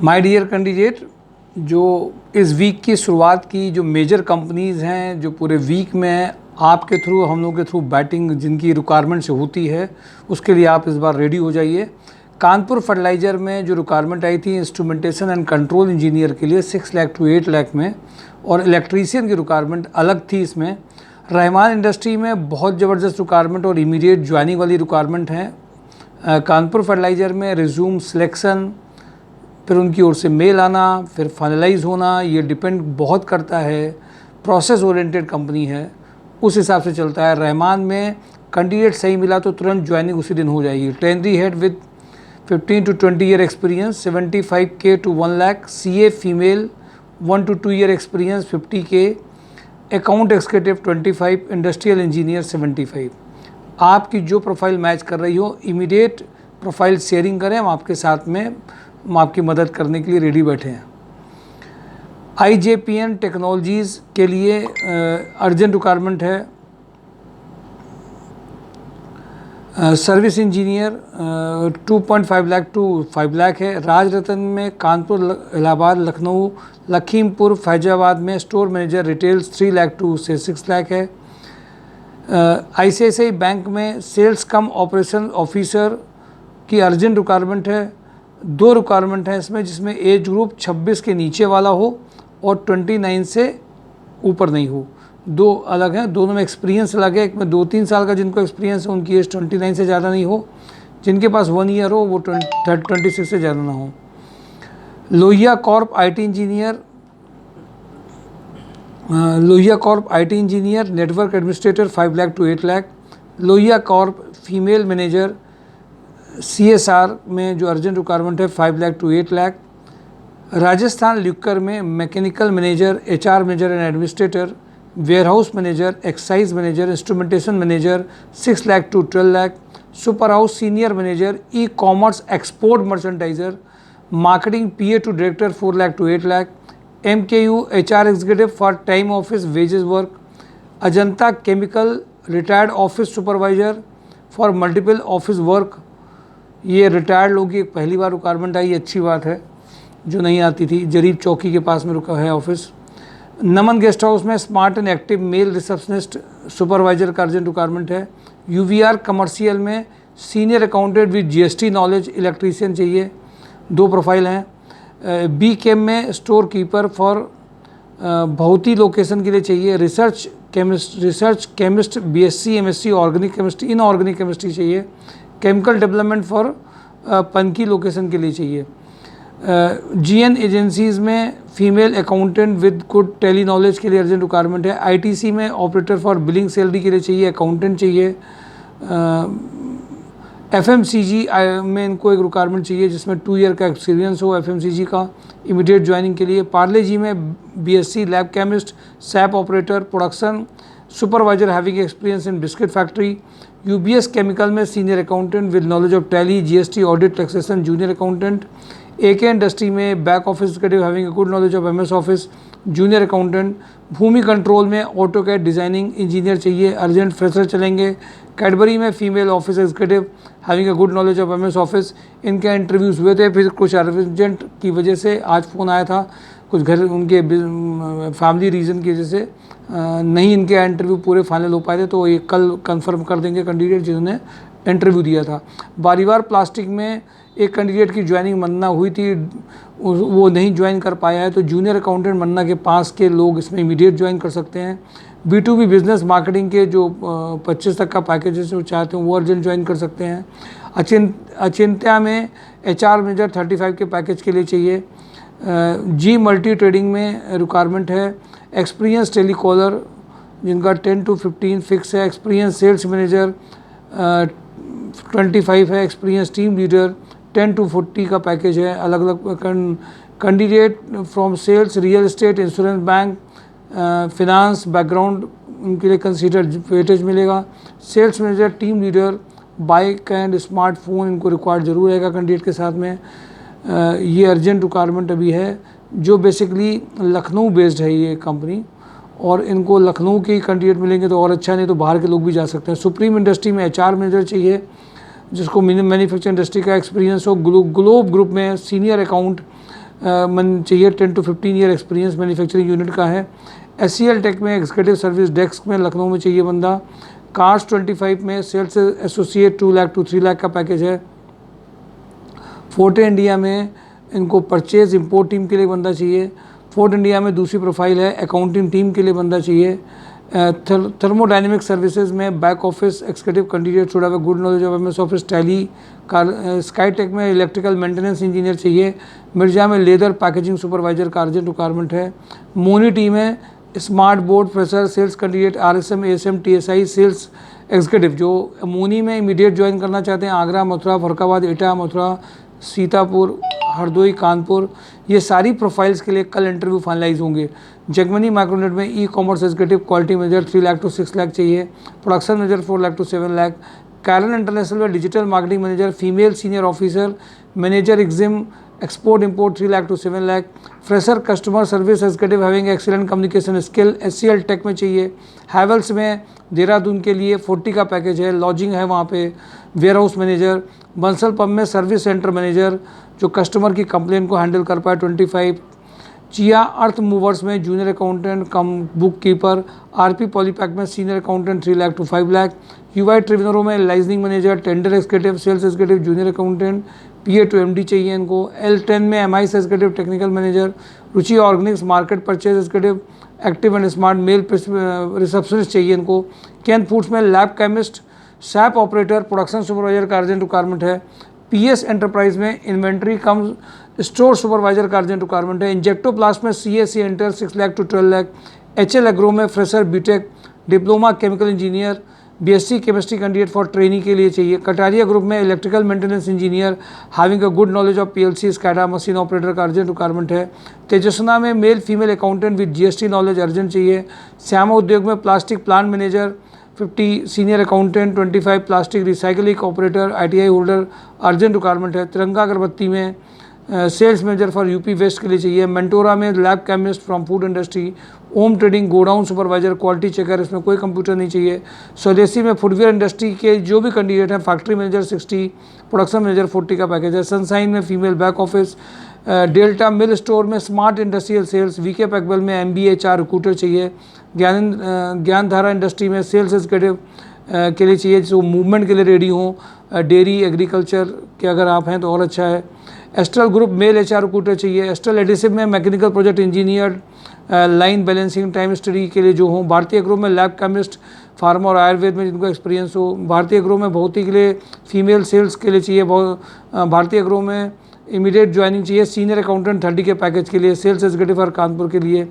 My dear candidate, जो इस week की शुरुआत की जो मेजर कंपनीज़ हैं जो पूरे वीक में आपके थ्रू हम लोगों के थ्रू बैटिंग जिनकी रिक्वायरमेंट से होती है, उसके लिए आप इस बार रेडी हो जाइए। कानपुर फर्टिलाइज़र में जो रिक्वायरमेंट आई थी इंस्ट्रूमेंटेशन एंड कंट्रोल इंजीनियर के लिए 6 लाख टू 8 लाख में, और इलेक्ट्रीशियन की रिक्वायरमेंट अलग थी। इसमें रहमान इंडस्ट्री में बहुत ज़बरदस्त रिक्वायरमेंट और इमीडिएट ज्वाइनिंग वाली रिक्वायरमेंट है। कानपुर फर्टिलाइज़र में रिज्यूम सिलेक्शन, फिर उनकी ओर से मेल आना, फिर फाइनलाइज होना, ये डिपेंड बहुत करता है। प्रोसेस ओरिएंटेड कंपनी है, उस हिसाब से चलता है। रहमान में कैंडिडेट सही मिला तो तुरंत ज्वाइनिंग उसी दिन हो जाएगी। ट्रेनरी head with 15 to 20 year experience 75K to 1 lakh, CA female 1 to 2 year experience 50K, account executive 25, industrial engineer 75। आपकी जो प्रोफाइल मैच कर रही हो इमीडिएट प्रोफाइल शेयरिंग करें, हम आपके साथ में हम आपकी मदद करने के लिए रेडी बैठे हैं। IJPN टेक्नोलॉजीज़ के लिए अर्जेंट रिक्वायरमेंट है। Service engineer 2.5 lakh to 5 lakh है। राज रतन में कानपुर, इलाहाबाद, लखनऊ, लखीमपुर, फैजाबाद में store manager retails 3 lakh to से 6 लाख है। ICICI बैंक में सेल्स कम ऑपरेशन ऑफिसर की अर्जेंट रिक्वायरमेंट है। 2 रिक्वायरमेंट है इसमें, जिसमें एज ग्रुप 26 के नीचे वाला हो और 29 से ऊपर नहीं हो। 2 अलग हैं, दोनों में एक्सपीरियंस अलग है। एक में 2-3 साल का जिनको एक्सपीरियंस है उनकी एज 29 से ज़्यादा नहीं हो, जिनके पास 1 ईयर हो वो 26 से ज़्यादा ना हो। Lohia corp IT engineer, network administrator 5 lakh to 8 lakh. Lohia corp female manager CSR में जो अर्जेंट रिक्वायरमेंट है 5 लाख टू 8 लाख। राजस्थान ल्यूकर में mechanical manager, HR manager and administrator, warehouse manager, excise manager, instrumentation manager 6 lakh to 12 lakh. Super house senior manager, e-commerce export merchandiser, marketing PA to director 4 lakh to 8 lakh. MKU HR executive for time office wages work. Ajanta chemical retired office supervisor for multiple office work, ये retired लोगों की एक पहली बार requirement आई, अच्छी बात है, जो नहीं आती थी। जरीब चौकी के पास में रुका है ऑफिस। नमन गेस्ट हाउस में smart and active male receptionist supervisor का अर्जेंट रिक्वायरमेंट है। UVR कमर्शियल में senior accountant with GST knowledge electrician चाहिए, 2 प्रोफाइल हैं। BChem में store keeper for Bhauti location के लिए चाहिए। Research chemist BSc MSc organic chemistry, inorganic chemistry चाहिए। Chemical development for Panki location के लिए चाहिए। GN एजेंसीज़ में female accountant with good Tally knowledge के लिए अर्जेंट रिक्वायरमेंट है। ITC में ऑपरेटर फॉर बिलिंग सैलरी के लिए चाहिए, अकाउंटेंट चाहिए। FMCG में इनको एक रिक्वायरमेंट चाहिए जिसमें 2 ईयर का एक्सपीरियंस हो FMCG का, इमीडिएट ज्वाइनिंग के लिए। पार्ले जी में BSc lab chemist, SAP operator, production supervisor having experience in biscuit factory. UBS chemical में senior accountant with knowledge of Tally, GST, audit, taxation, junior accountant. AK industry में back office executive having good knowledge of MS office, junior accountant. Bhumi control में AutoCAD designing engineer चाहिए, urgent fresher चलेंगे। Cadbury में female office executive having good knowledge of MS office, इनके interviews हुए थे, फिर कुछ अर्जेंट की वजह से आज फ़ोन आया था, कुछ घर उनके फैमिली रीज़न की वजह से नहीं इनके इंटरव्यू पूरे फाइनल हो पाए थे, तो ये कल कंफर्म कर देंगे कैंडिडेट जिन्होंने इंटरव्यू दिया था। बारीवार प्लास्टिक में एक कैंडिडेट की ज्वाइनिंग मन्ना हुई थी, वो नहीं ज्वाइन कर पाया है, तो जूनियर अकाउंटेंट मन्ना के पास के लोग इसमें इमीडिएट ज्वाइन कर सकते हैं। B2B बिजनेस मार्केटिंग के जो 25 तक का पैकेज है वो चाहते हैं वो अर्जेंट ज्वाइन कर सकते हैं। अचिंत्या में HR मैनेजर 35 के पैकेज के लिए चाहिए। G मल्टी ट्रेडिंग में रिक्वायरमेंट है। एक्सपीरियंस टेलीकॉलर जिनका 10 to 15 फिक्स है। एक्सपीरियंस सेल्स मैनेजर 25 है। एक्सपीरियंस टीम लीडर 10 to 40 का पैकेज है। अलग अलग candidate from sales, real estate, insurance, bank, finance background उनके लिए कंसीडर वेटेज मिलेगा। Sales manager, team leader, bike and smartphone इनको रिक्वायर्ड जरूर रहेगा कैंडिडेट के साथ में। ये अर्जेंट रिक्वायरमेंट अभी है, जो बेसिकली लखनऊ बेस्ड है ये कंपनी, और इनको लखनऊ के ही कैंडिडेट मिलेंगे तो और अच्छा, नहीं तो बाहर के लोग भी जा सकते हैं। सुप्रीम इंडस्ट्री में HR मैनेजर चाहिए जिसको मैन्युफैक्चरिंग इंडस्ट्री का एक्सपीरियंस हो। ग्लोब ग्रुप में सीनियर अकाउंट मन चाहिए। 10 to 15 year experience manufacturing unit का है। SCL टेक में एग्जीक्यूटिव सर्विस डेस्क में लखनऊ में चाहिए बंदा। कार्स 25 में sales associate 2 lakh to 3 lakh का पैकेज है। फोर्ट इंडिया में इनको परचेज इंपोर्ट टीम के लिए बंदा चाहिए। फोर्ट इंडिया में दूसरी प्रोफाइल है, अकाउंटिंग टीम के लिए बंदा चाहिए। थर्मोडाइनमिक सर्विसेज में back office executive candidate should have a good knowledge of MS office Tally. Sky tech में इलेक्ट्रिकल मेंटेनेंस इंजीनियर चाहिए। मिर्जा में लेदर पैकेजिंग सुपरवाइजर का अर्जेंट रिक्वायरमेंट है। मोनी टीम है smart board fresher sales candidate RSM ASM TSI sales executive जो मोनी में immediate join करना चाहते हैं। आगरा, मथुरा, फरुखाबाद, एटा, मथुरा, सीतापुर, हरदोई, कानपुर, ये सारी प्रोफाइल्स के लिए कल इंटरव्यू फाइनलाइज होंगे। जगमनी माइक्रोनेट में e-commerce executive quality manager 3 lakh to 6 lakh चाहिए। Production manager 4 lakh to 7 lakh. Karan international में digital marketing manager female senior officer manager EXIM export import 3 lakh to 7 lakh. Fresher customer service executive having excellent communication skill SCL tech में चाहिए। हैवेल्स में देहरादून के लिए 40 का package है, lodging है वहाँ पे। Warehouse manager Bansal pump में सर्विस सेंटर मैनेजर जो कस्टमर की कंप्लेंट को हैंडल कर पाए 25। चिया अर्थ मूवर्स में junior accountant cum book keeper. RP Polypack में senior accountant 3 lakh to 5 lakh. UI ट्रिविनोरो में liaisoning manager tender executive sales executive junior accountant PA to MD चाहिए इनको। L10 में MIS executive technical manager. Ruchi organics market purchase executive active and smart male receptionist चाहिए इनको। Ken foods में lab chemist SAP operator production supervisor का urgent requirement है। PS enterprise में inventory cum store supervisor का अर्जेंट रिक्वायरमेंट है। Injectoplast में CSC enter 6 lakh to 12 lakh. HL agro में fresher BTech diploma chemical engineer BSc chemistry candidate for training के लिए चाहिए। कटारिया ग्रुप में electrical maintenance engineer having a good knowledge of PLC SCADA machine operator का urgent requirement है। तेजस्वना में male female accountant with GST knowledge urgent चाहिए। श्यामा उद्योग में plastic plant manager 50 senior accountant 25 plastic recycling operator ITI holder urgent requirement है। तिरंगा अगरबत्ती में sales manager for UP west के लिए चाहिए। मेंटोरा में lab chemist from food industry. Om trading godown supervisor quality checker, इसमें कोई कंप्यूटर नहीं चाहिए। स्वदेशी में फुटवेयर इंडस्ट्री के जो भी कैंडिडेट हैं फैक्ट्री मैनेजर 60 प्रोडक्शन मैनेजर 40 का पैकेज है। सनसाइन में फीमेल बैक ऑफिस। डेल्टा मिल स्टोर में स्मार्ट इंडस्ट्रियल सेल्स VK पैकवेल में MBA 4 रिक्रूटर चाहिए। ज्ञानधारा इंडस्ट्री में सेल्स एग्जीक्यूटिव के लिए चाहिए जो मूवमेंट के लिए रेडी हों। डेयरी एग्रीकल्चर के अगर आप हैं तो और अच्छा है। Astral group male HR recruiter चाहिए। एस्ट्रल एडिसिव में mechanical project engineer line balancing time study के लिए जो हों। भारतीय ग्रुप में लैब केमिस्ट फार्मा और आयुर्वेद में जिनको एक्सपीरियंस हो। भारतीय ग्रुप में भौतिक के लिए फीमेल सेल्स के लिए चाहिए। भारतीय ग्रुप में इमीडिएट ज्वाइनिंग चाहिए। सीनियर अकाउंटेंट 30 के पैकेज के लिए। सेल्स एग्जीक्यूटिव और कानपुर के लिए।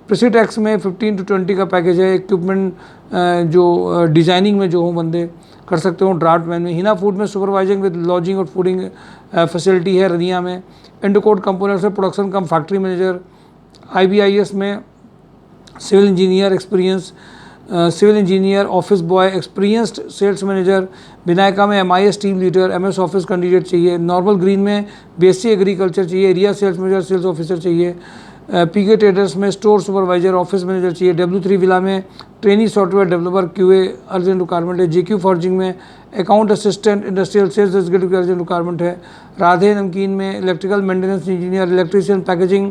प्रेसिटेक्स में 15 to 20 का पैकेज है। इक्विपमेंट जो डिज़ाइनिंग में जो हो बंदे कर सकते हो ड्राफ्टमैन में। हिना फूड में सुपरवाइजिंग विद लॉजिंग और फूडिंग फैसिलिटी है रनिया में। इंडोकोड कंपोनेंट्स में production cum factory manager. IBIS में civil engineer experience civil engineer office boy experienced sales manager. Vinayaka में MIS team leader MS office candidate चाहिए। नॉर्मल ग्रीन में BSc एग्रीकल्चर चाहिए। Area sales manager sales officer चाहिए। PK traders में store supervisor office manager चाहिए। W3 villa में trainee software developer QA urgent requirement है। JQ forging में account assistant industrial sales executive की अर्जेंट रिक्वायरमेंट है। राधे नमकीन में electrical maintenance engineer electrician packaging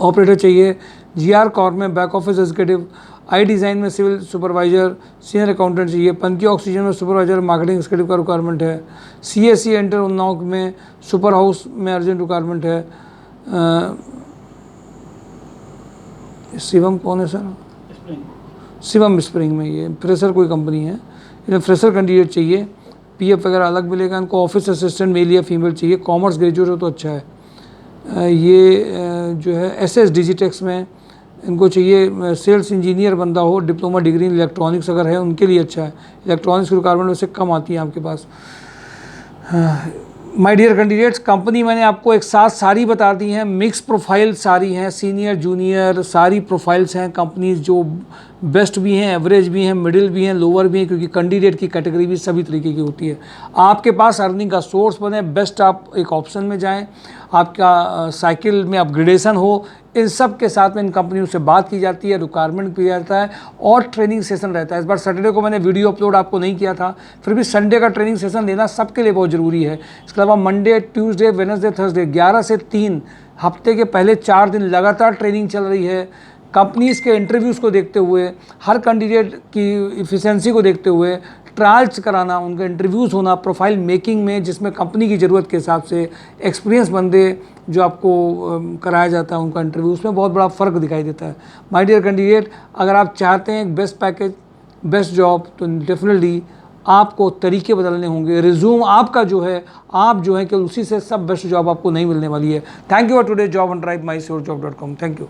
operator चाहिए। GR कॉर्प में back office executive. I design में सिविल सुपरवाइजर सीनियर अकाउंटेंट चाहिए। Panthi oxygen में सुपरवाइजर मार्केटिंग एग्जीक्यूटिव का रिक्वायरमेंट है। CSC एंटर उन्नाव में सुपर हाउस में अर्जेंट रिक्वायरमेंट है। शिवम कौन है सर? शिवम स्प्रिंग में ये फ्रेशर कोई कंपनी है। इन्हें फ्रेशर कैंडिडेट चाहिए। PF वगैरह अलग मिलेगा इनको। ऑफिस असिस्टेंट मेल या फीमेल चाहिए। कॉमर्स ग्रेजुएट हो तो अच्छा है। ये जो है SS डिजिटेक्स में इनको चाहिए सेल्स इंजीनियर बंदा हो। डिप्लोमा डिग्री इन इलेक्ट्रॉनिक्स अगर है उनके लिए अच्छा है। इलेक्ट्रॉनिक्स की रिक्वायरमेंट वैसे कम आती है आपके पास। माय डियर कैंडिडेट्स, कंपनी मैंने आपको एक साथ सारी बता दी हैं। मिक्स प्रोफाइल सारी हैं, सीनियर जूनियर सारी प्रोफाइल्स हैं। कंपनीज जो बेस्ट भी हैं, एवरेज भी हैं, मिडिल भी हैं, लोअर भी हैं, क्योंकि कैंडिडेट की कैटेगरी भी सभी तरीके की होती है। आपके पास अर्निंग का सोर्स बने, बेस्ट आप एक ऑप्शन में जाएं। आपका साइकिल में अपग्रेडेशन हो, इन सब के साथ में इन कंपनियों से बात की जाती है, रिक्वायरमेंट किया जाता है और ट्रेनिंग सेशन रहता है। इस बार सैटरडे को मैंने वीडियो अपलोड आपको नहीं किया था, फिर भी संडे का ट्रेनिंग सेशन लेना सबके लिए बहुत ज़रूरी है। इसके अलावा मंडे, ट्यूसडे, वेडनेसडे, थर्सडे 11 से 3 हफ्ते के पहले 4 दिन लगातार ट्रेनिंग चल रही है। कंपनीज़ के इंटरव्यूज़ को देखते हुए, हर कैंडिडेट की इफ़िशेंसी को देखते हुए ट्रायल्स कराना, उनके इंटरव्यूज़ होना, प्रोफाइल मेकिंग में जिसमें कंपनी की ज़रूरत के हिसाब से एक्सपीरियंस बंदे जो आपको कराया जाता है उनका इंटरव्यू, उसमें बहुत बड़ा फ़र्क दिखाई देता है। माय डियर कैंडिडेट, अगर आप चाहते हैं एक बेस्ट पैकेज, बेस्ट जॉब, तो डेफिनेटली आपको तरीके बदलने होंगे। रिज्यूम आपका जो है, आप जो है कि उसी से सब बेस्ट जॉब आपको नहीं मिलने वाली है। Thank you for today job and drive, mysurjob.com। Thank you.